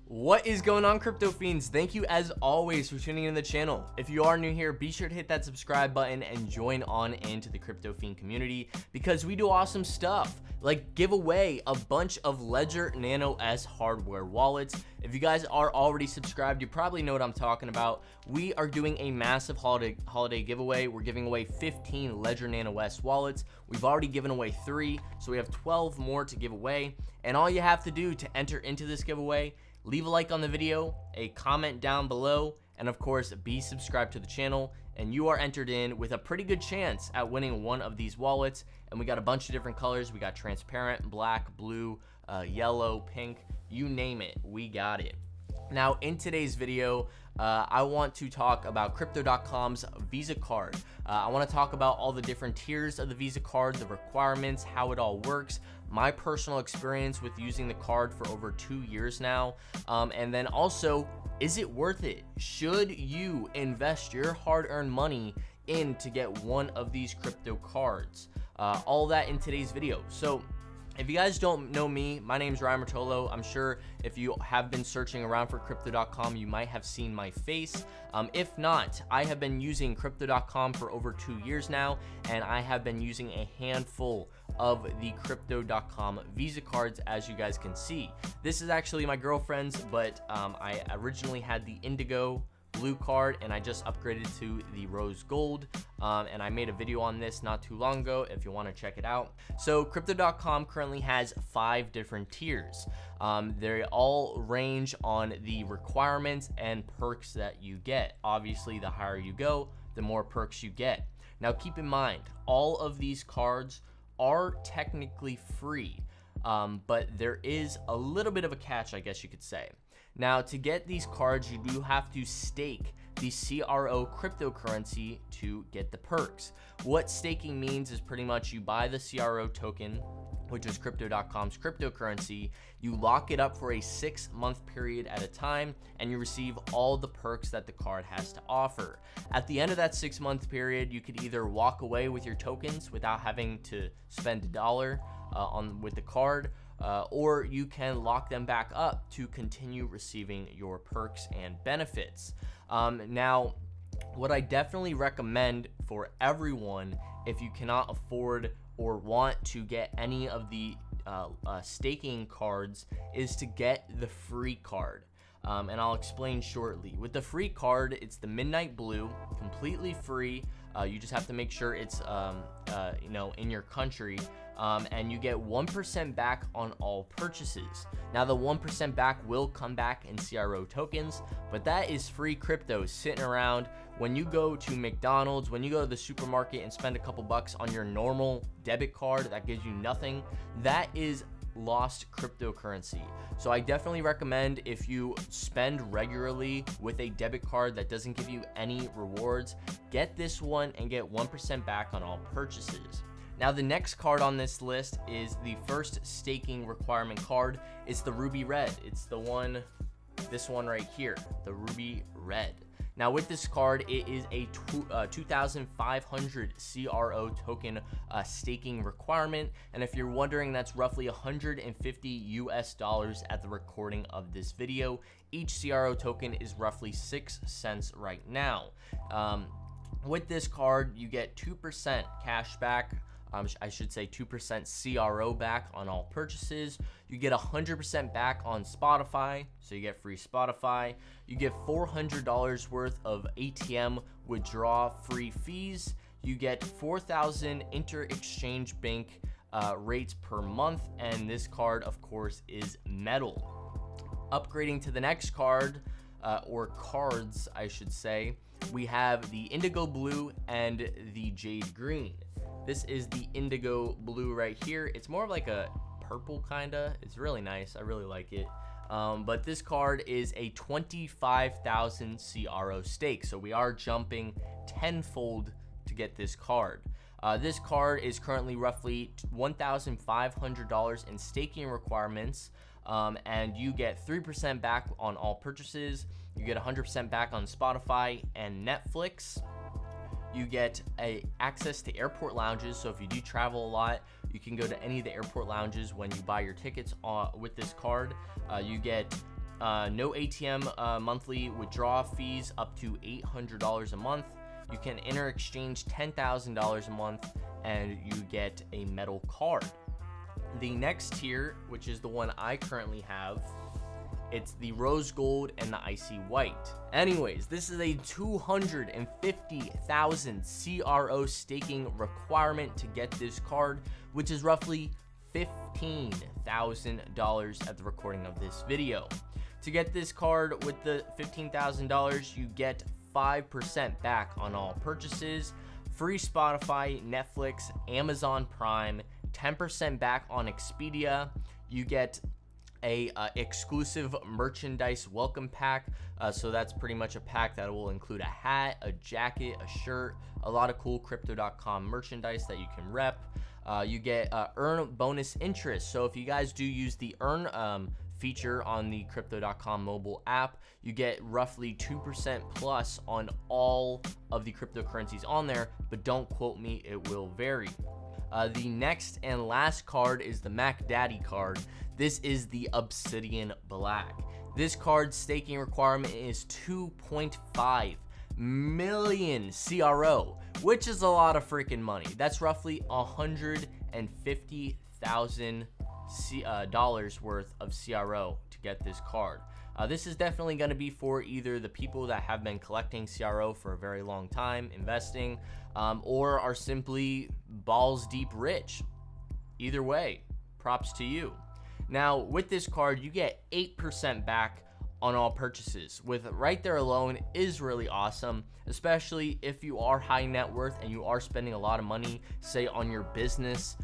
What is going on, crypto fiends? Thank you as always for tuning in to the channel. If you are new here, be sure to hit that subscribe button and join on into the crypto fiend community because we do awesome stuff like give away a bunch of Ledger Nano S hardware wallets. If you guys are already subscribed, you probably know what I'm talking about. We are doing a massive holiday giveaway. We're giving away 15 Ledger Nano S wallets. We've already given away 3, so we have 12 more to give away. And all you have to do to enter into this giveaway, leave a like on the video, a comment down below, and of course, be subscribed to the channel, and you are entered in with a pretty good chance at winning one of these wallets. And we got a bunch of different colors. We got transparent, black, blue, yellow, pink, you name it, we got it. Now, in today's video, I want to talk about Crypto.com's Visa card. I want to talk about all the different tiers of the Visa card, the requirements, how it all works, my personal experience with using the card for over 2 years now, and then also, is it worth it? Should you invest your hard-earned money in to get one of these crypto cards? All that in today's video. So if you guys don't know me, my name is Ryan Martolo. I'm sure if you have been searching around for Crypto.com, you might have seen my face. If not, I have been using Crypto.com for over 2 years now, and I have been using a handful of the Crypto.com Visa cards, as you guys can see. This is actually my girlfriend's, but I originally had the Indigo Blue card, and I just upgraded to the rose gold, and I made a video on this not too long ago if you want to check it out. So Crypto.com currently has 5 different tiers. They all range on the requirements and perks that you get. Obviously, the higher you go, the more perks you get. Now keep in mind, all of these cards are technically free, but there is a little bit of a catch, I guess you could say. Now, to get these cards, you do have to stake the CRO cryptocurrency to get the perks. What staking means is pretty much you buy the CRO token, which is Crypto.com's cryptocurrency, you lock it up for a 6-month period at a time, and you receive all the perks that the card has to offer. At the end of that 6-month period, you could either walk away with your tokens without having to spend $1 with the card, or you can lock them back up to continue receiving your perks and benefits. Now, what I definitely recommend for everyone, if you cannot afford or want to get any of the staking cards, is to get the free card. And I'll explain shortly. With the free card, it's the Midnight Blue, completely free. You just have to make sure it's in your country, and you get 1% back on all purchases. Now, the 1% back will come back in CRO tokens, but that is free crypto sitting around. When you go to McDonald's, when you go to the supermarket and spend a couple bucks on your normal debit card that gives you nothing, that is lost cryptocurrency. So I definitely recommend, if you spend regularly with a debit card that doesn't give you any rewards, get this one and get 1% back on all purchases. Now, the next card on this list is the first staking requirement card. It's the Ruby Red. It's the one, this one right here, the Ruby Red. Now, with this card, it is a 2,500 CRO token staking requirement. And if you're wondering, that's roughly $150 at the recording of this video. Each CRO token is roughly 6 cents right now. With this card, you get 2% cash back. I should say 2% CRO back on all purchases. You get 100% back on Spotify, so you get free Spotify. You get $400 worth of ATM withdraw free fees. You get 4,000 inter-exchange bank rates per month, and this card, of course, is metal. Upgrading to the next card, or cards, I should say, we have the Indigo Blue and the Jade Green. This is the Indigo Blue right here. It's more of like a purple kinda. It's really nice. I really like it. But this card is a 25,000 CRO stake. So we are jumping tenfold to get this card. This card is currently roughly $1,500 in staking requirements. And you get 3% back on all purchases. You get 100% back on Spotify and Netflix. You get access to airport lounges, so if you do travel a lot, you can go to any of the airport lounges when you buy your tickets with this card. You get no ATM monthly withdrawal fees up to $800 a month. You can inter-exchange $10,000 a month, and you get a metal card. The next tier, which is the one I currently have, it's the rose gold and the icy white. Anyways, this is a 250,000 CRO staking requirement to get this card, which is roughly $15,000 at the recording of this video. To get this card with the $15,000, you get 5% back on all purchases, free Spotify, Netflix, Amazon Prime, 10% back on Expedia. You get a exclusive merchandise welcome pack, so that's pretty much a pack that will include a hat, a jacket, a shirt, a lot of cool crypto.com merchandise that you can rep. You get earn bonus interest, so if you guys do use the earn feature on the crypto.com mobile app, you get roughly 2% plus on all of the cryptocurrencies on there, but don't quote me, it will vary. The next and last card is the Mac Daddy card. This is the Obsidian Black. This card's staking requirement is 2.5 million CRO, which is a lot of freaking money. That's roughly $150,000 dollars worth of CRO to get this card. This is definitely going to be for either the people that have been collecting CRO for a very long time, investing, or are simply balls deep rich. Either way, props to you. Now, with this card, you get 8% back on all purchases, with right there alone is really awesome, especially if you are high net worth and you are spending a lot of money, say on your business,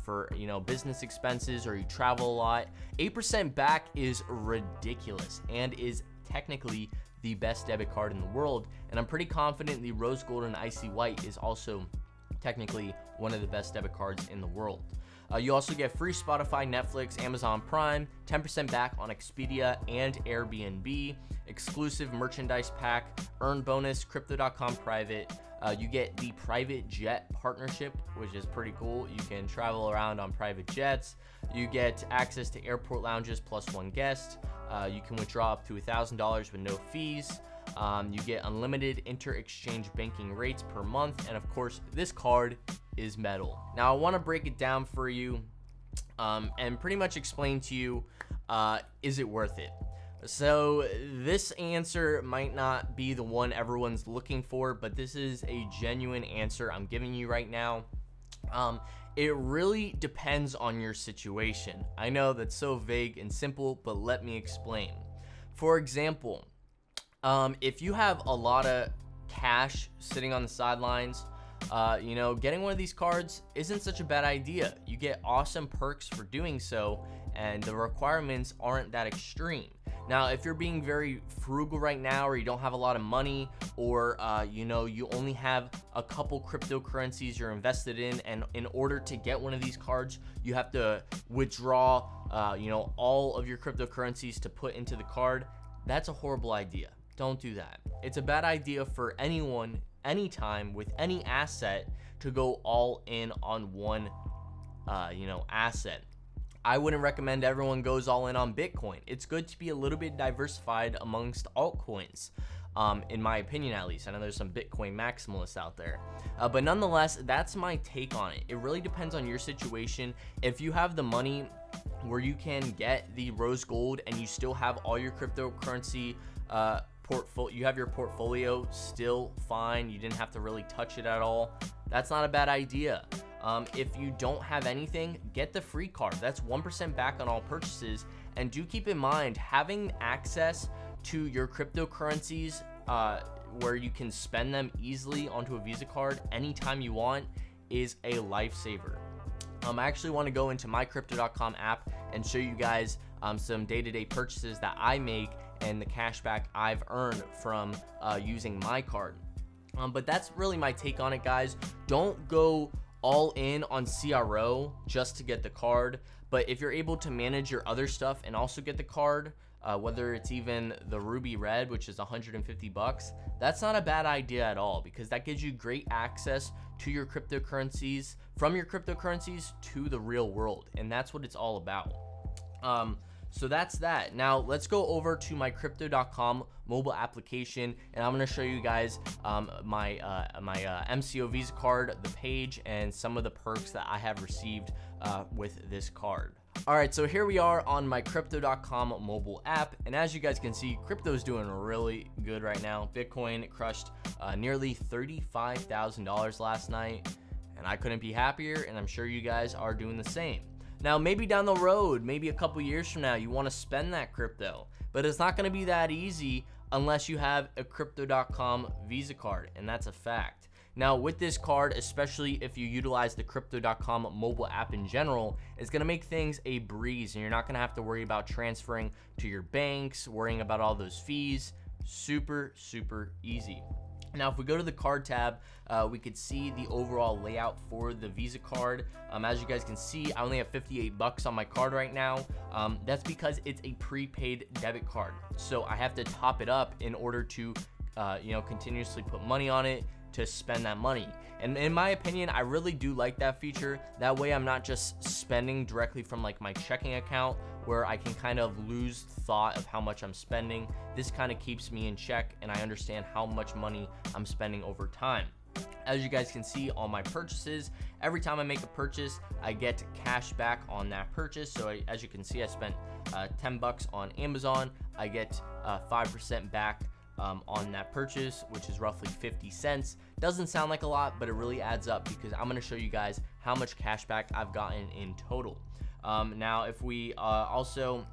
for business expenses, or you travel a lot. 8% back is ridiculous and is technically the best debit card in the world, and I'm pretty confident the rose gold and icy white is also technically one of the best debit cards in the world. You also get free Spotify, Netflix, Amazon Prime, 10% back on Expedia and Airbnb, exclusive merchandise pack, earn bonus, crypto.com private. You get the private jet partnership, which is pretty cool. You can travel around on private jets. You get access to airport lounges plus one guest. You can withdraw up to $1,000 with no fees. You get unlimited inter-exchange banking rates per month. And of course, this card is metal. Now, I want to break it down for you and pretty much explain to you, is it worth it? So this answer might not be the one everyone's looking for, but this is a genuine answer I'm giving you right now. It really depends on your situation. I know that's so vague and simple, but let me explain. For example, if you have a lot of cash sitting on the sidelines, getting one of these cards isn't such a bad idea. You get awesome perks for doing so, and the requirements aren't that extreme. Now, if you're being very frugal right now, or you don't have a lot of money, or you only have a couple cryptocurrencies you're invested in, and in order to get one of these cards, you have to withdraw all of your cryptocurrencies to put into the card, that's a horrible idea. Don't do that. It's a bad idea for anyone, anytime, with any asset to go all in on one asset. I wouldn't recommend everyone goes all in on Bitcoin. It's good to be a little bit diversified amongst altcoins, in my opinion at least. I know there's some Bitcoin maximalists out there. But nonetheless, that's my take on it. It really depends on your situation. If you have the money where you can get the rose gold and you still have all your cryptocurrency you have your portfolio still fine, you didn't have to really touch it at all, that's not a bad idea. If you don't have anything, get the free card. That's 1% back on all purchases. And do keep in mind, having access to your cryptocurrencies where you can spend them easily onto a Visa card anytime you want is a lifesaver. I actually want to go into my crypto.com app and show you guys some day-to-day purchases that I make and the cashback I've earned from using my card. But that's really my take on it, guys. Don't go all in on CRO just to get the card, but if you're able to manage your other stuff and also get the card, whether it's even the ruby red, which is $150, that's not a bad idea at all, because that gives you great access to your cryptocurrencies, from your cryptocurrencies to the real world, and that's what it's all about. So that's that. Now let's go over to my crypto.com mobile application, and I'm going to show you guys my MCO Visa card, the page, and some of the perks that I have received with this card. All right, so here we are on my crypto.com mobile app, and as you guys can see, crypto is doing really good right now. Bitcoin crushed nearly $35,000 last night, and I couldn't be happier, and I'm sure you guys are doing the same. Now, maybe down the road, maybe a couple years from now, you want to spend that crypto, but it's not going to be that easy unless you have a crypto.com Visa card, and that's a fact. Now, with this card, especially if you utilize the crypto.com mobile app in general, it's going to make things a breeze, and you're not going to have to worry about transferring to your banks, worrying about all those fees. Super, super easy. Now, if we go to the card tab, we could see the overall layout for the Visa card. As you guys can see, I only have 58 bucks on my card right now. That's because it's a prepaid debit card. So I have to top it up in order to, continuously put money on it to spend that money. And in my opinion, I really do like that feature. That way I'm not just spending directly from like my checking account where I can kind of lose thought of how much I'm spending. This kind of keeps me in check and I understand how much money I'm spending over time. As you guys can see on my purchases, every time I make a purchase, I get cash back on that purchase. So as you can see, I spent 10 bucks on Amazon. I get 5% back on that purchase, which is roughly 50 cents. Doesn't sound like a lot, but it really adds up because I'm going to show you guys how much cash back I've gotten in total. Now, if we also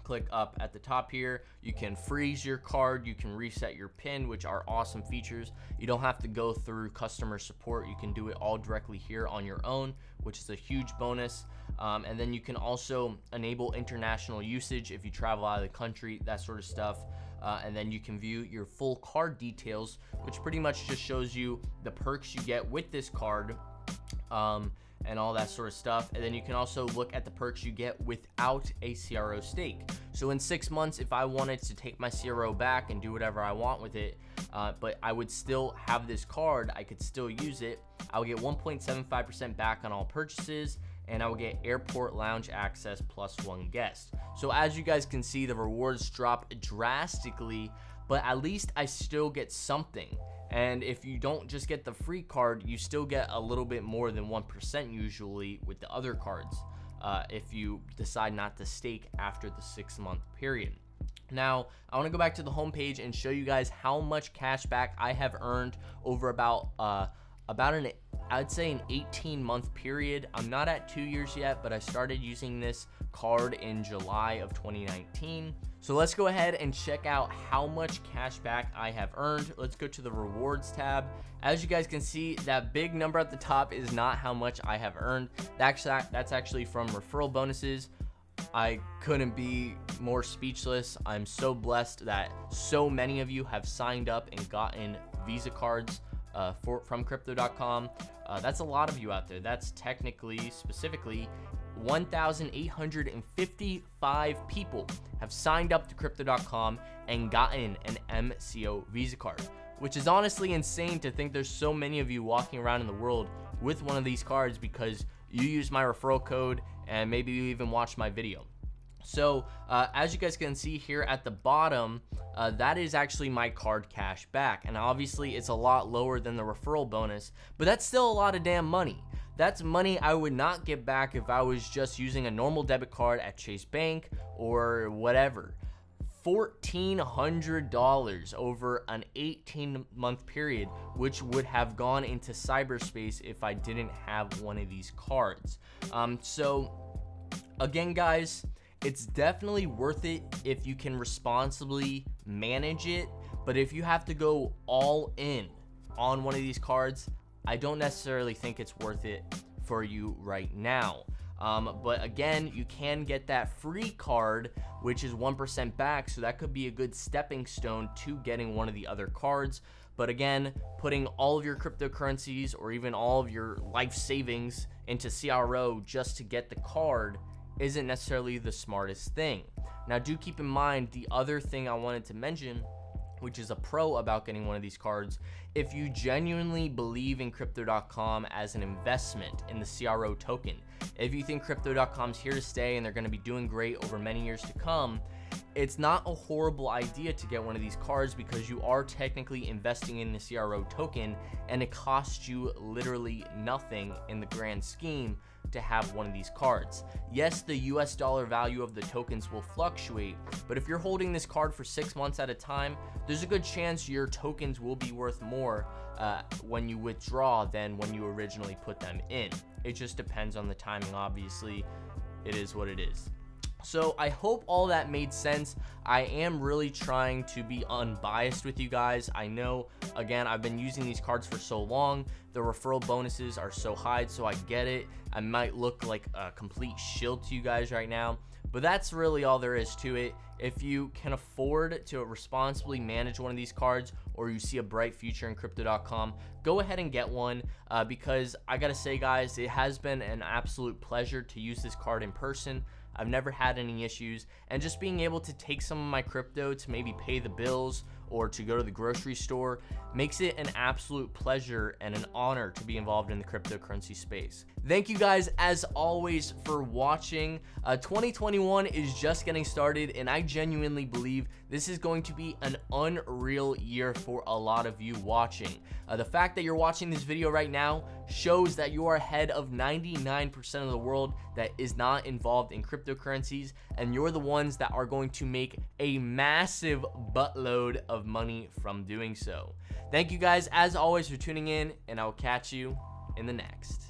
click up at the top here, you can freeze your card, you can reset your PIN, which are awesome features. You don't have to go through customer support. You can do it all directly here on your own, which is a huge bonus. And then you can also enable international usage if you travel out of the country, that sort of stuff. And then you can view your full card details, which pretty much just shows you the perks you get with this card, and all that sort of stuff. And then you can also look at the perks you get without a CRO stake. So in 6 months, if I wanted to take my CRO back and do whatever I want with it, but I would still have this card, I could still use it. I would get 1.75% back on all purchases, and I will get airport lounge access plus 1 guest. So as you guys can see, the rewards drop drastically, but at least I still get something. And if you don't just get the free card, you still get a little bit more than 1% usually with the other cards, if you decide not to stake after the 6-month period. Now, I want to go back to the home page and show you guys how much cash back I have earned over about I'd say an 18-month period. I'm not at 2 years yet, but I started using this card in July of 2019. So let's go ahead and check out how much cash back I have earned. Let's go to the rewards tab. As you guys can see, that big number at the top is not how much I have earned. That's actually from referral bonuses. I couldn't be more speechless. I'm so blessed that so many of you have signed up and gotten Visa cards from crypto.com. That's a lot of you out there. That's specifically 1,855 people have signed up to crypto.com and gotten an MCO Visa card, which is honestly insane to think there's so many of you walking around in the world with one of these cards because you use my referral code and maybe you even watched my video. So as you guys can see here at the bottom, that is actually my card cash back, and obviously it's a lot lower than the referral bonus, but that's still a lot of damn money. That's money I would not get back if I was just using a normal debit card at Chase Bank or whatever. $1,400 over an 18-month period, which would have gone into cyberspace if I didn't have one of these cards. So again, guys, it's definitely worth it if you can responsibly manage it, but if you have to go all in on one of these cards, I don't necessarily think it's worth it for you right now. But again, you can get that free card, which is 1% back, so that could be a good stepping stone to getting one of the other cards. But again, putting all of your cryptocurrencies or even all of your life savings into CRO just to get the card isn't necessarily the smartest thing. Now, do keep in mind the other thing I wanted to mention which is a pro about getting one of these cards, if you genuinely believe in crypto.com as an investment in the CRO token. If you think crypto.com's here to stay and they're going to be doing great over many years to come, it's not a horrible idea to get one of these cards, because you are technically investing in the CRO token and it costs you literally nothing in the grand scheme to have one of these cards. Yes, the US dollar value of the tokens will fluctuate, but if you're holding this card for 6 months at a time, there's a good chance your tokens will be worth more when you withdraw than when you originally put them in. It just depends on the timing, obviously. It is what it is. So I hope all that made sense. I am really trying to be unbiased with you guys. I know, again, I've been using these cards for so long. The referral bonuses are so high, so I get it. I might look like a complete shield to you guys right now, but that's really all there is to it. If you can afford to responsibly manage one of these cards, or you see a bright future in crypto.com, go ahead and get one, because I gotta say, guys, it has been an absolute pleasure to use this card in person. I've never had any issues, and just being able to take some of my crypto to maybe pay the bills or to go to the grocery store makes it an absolute pleasure and an honor to be involved in the cryptocurrency space. Thank you guys, as always, for watching. 2021 is just getting started, and I genuinely believe this is going to be an unreal year for a lot of you watching. The fact that you're watching this video right now shows that you are ahead of 99% of the world that is not involved in cryptocurrencies, and you're the ones that are going to make a massive buttload of money from doing so. Thank you guys, as always, for tuning in, and I'll catch you in the next.